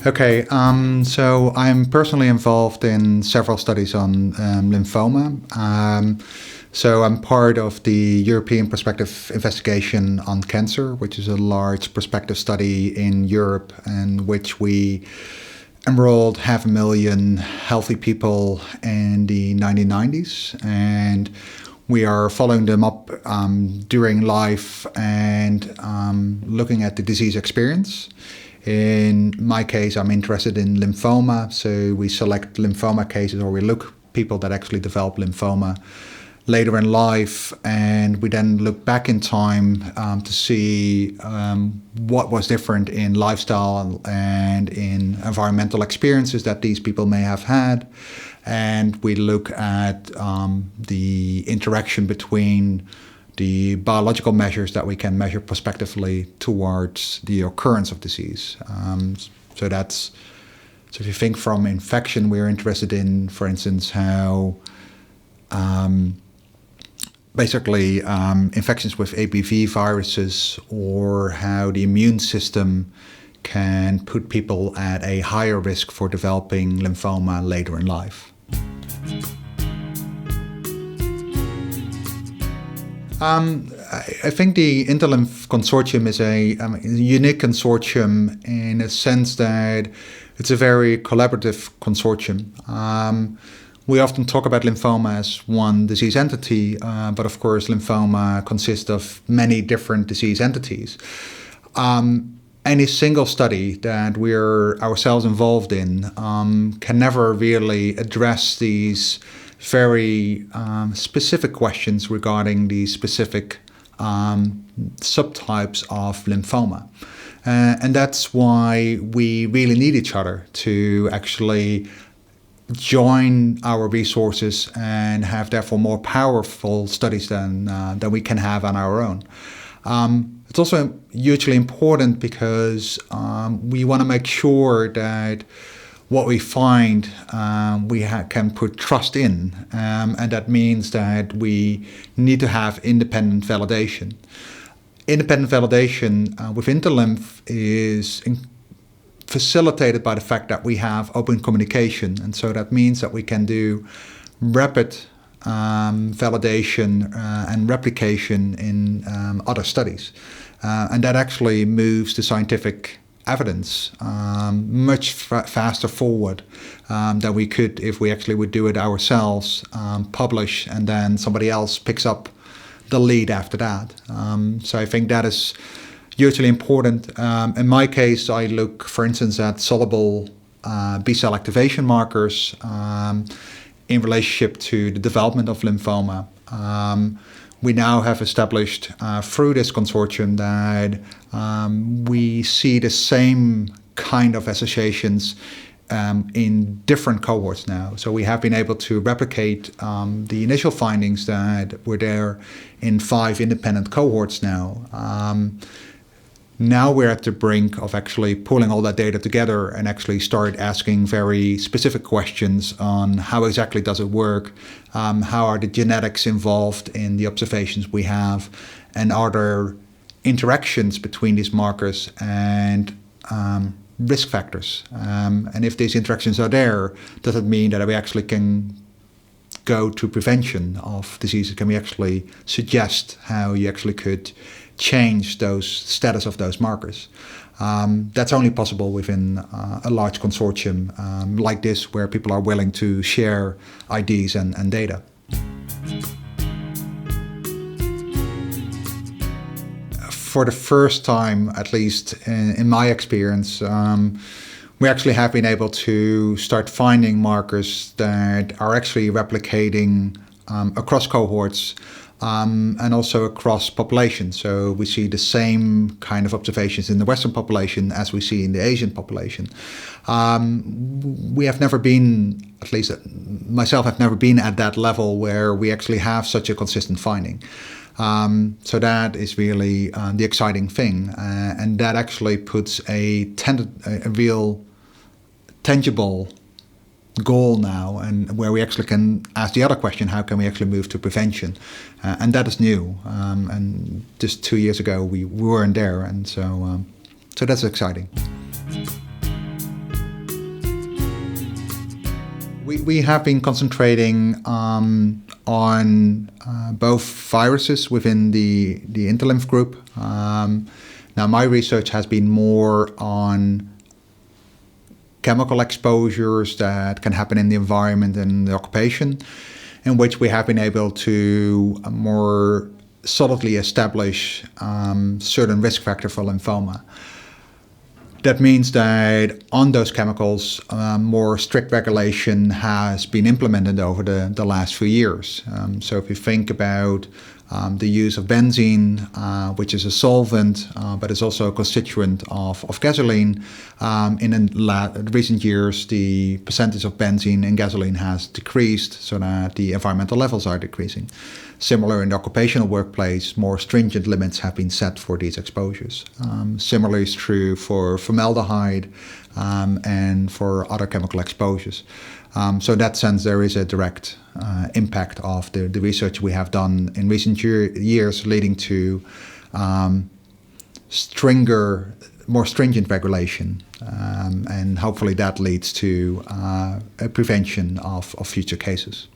Okay, so I'm personally involved in several studies on lymphoma. So I'm part of the European Prospective Investigation on Cancer, which is a large prospective study in Europe in which we enrolled 500,000 healthy people in the 1990s. And we are following them up during life and looking at the disease experience. In my case, I'm interested in lymphoma, so we select lymphoma cases, or we look people that actually develop lymphoma later in life, and we then look back in time to see what was different in lifestyle and in environmental experiences that these people may have had. And we look at the interaction between the biological measures that we can measure prospectively towards the occurrence of disease. So if you think from infection, we're interested in, for instance, how infections with ABV viruses, or how the immune system can put people at a higher risk for developing lymphoma later in life. I think the InterLymph Consortium is a unique consortium in a sense that it's a very collaborative consortium. We often talk about lymphoma as one disease entity, but of course lymphoma consists of many different disease entities. Any single study that we're ourselves involved in can never really address these very specific questions regarding the specific subtypes of lymphoma. And that's why we really need each other to actually join our resources and have therefore more powerful studies than we can have on our own. It's also hugely important because we want to make sure that what we find we can put trust in, and that means that we need to have independent validation. Independent validation with InterLymph is facilitated by the fact that we have open communication, and so that means that we can do rapid validation and replication in other studies, and that actually moves the scientific evidence much faster forward than we could if we actually would do it ourselves, publish, and then somebody else picks up the lead after that. So I think that is hugely important. In my case, I look, for instance, at soluble B-cell activation markers in relationship to the development of lymphoma. We now have established through this consortium that we see the same kind of associations in different cohorts now. So we have been able to replicate the initial findings that were there in 5 independent cohorts now. Now we're at the brink of actually pulling all that data together and actually start asking very specific questions on how exactly does it work, how are the genetics involved in the observations we have, and are there interactions between these markers and risk factors. And if these interactions are there, does it mean that we actually can go to prevention of diseases? Can we actually suggest how you actually could change those status of those markers? That's only possible within a large consortium like this, where people are willing to share ideas and data. For the first time, at least in my experience, we actually have been able to start finding markers that are actually replicating across cohorts and also across populations. So we see the same kind of observations in the Western population as we see in the Asian population. We have never been, at least myself, have never been at that level where we actually have such a consistent finding. So that is really the exciting thing, and that actually puts a real tangible goal now, and where we actually can ask the other question: how can we actually move to prevention? And that is new. And just 2 years ago we weren't there, and so that's exciting. We have been concentrating on both viruses within the InterLymph group. Now, my research has been more on chemical exposures that can happen in the environment and the occupation, in which we have been able to more solidly establish certain risk factors for lymphoma. That means that on those chemicals, more strict regulation has been implemented over the last few years. So if you think about the use of benzene, which is a solvent, but is also a constituent of gasoline, in recent years, the percentage of benzene in gasoline has decreased so that the environmental levels are decreasing. Similar in the occupational workplace, more stringent limits have been set for these exposures. Similarly is true for formaldehyde and for other chemical exposures. So in that sense, there is a direct impact of the research we have done in recent years leading to more stringent regulation. And hopefully that leads to a prevention of future cases.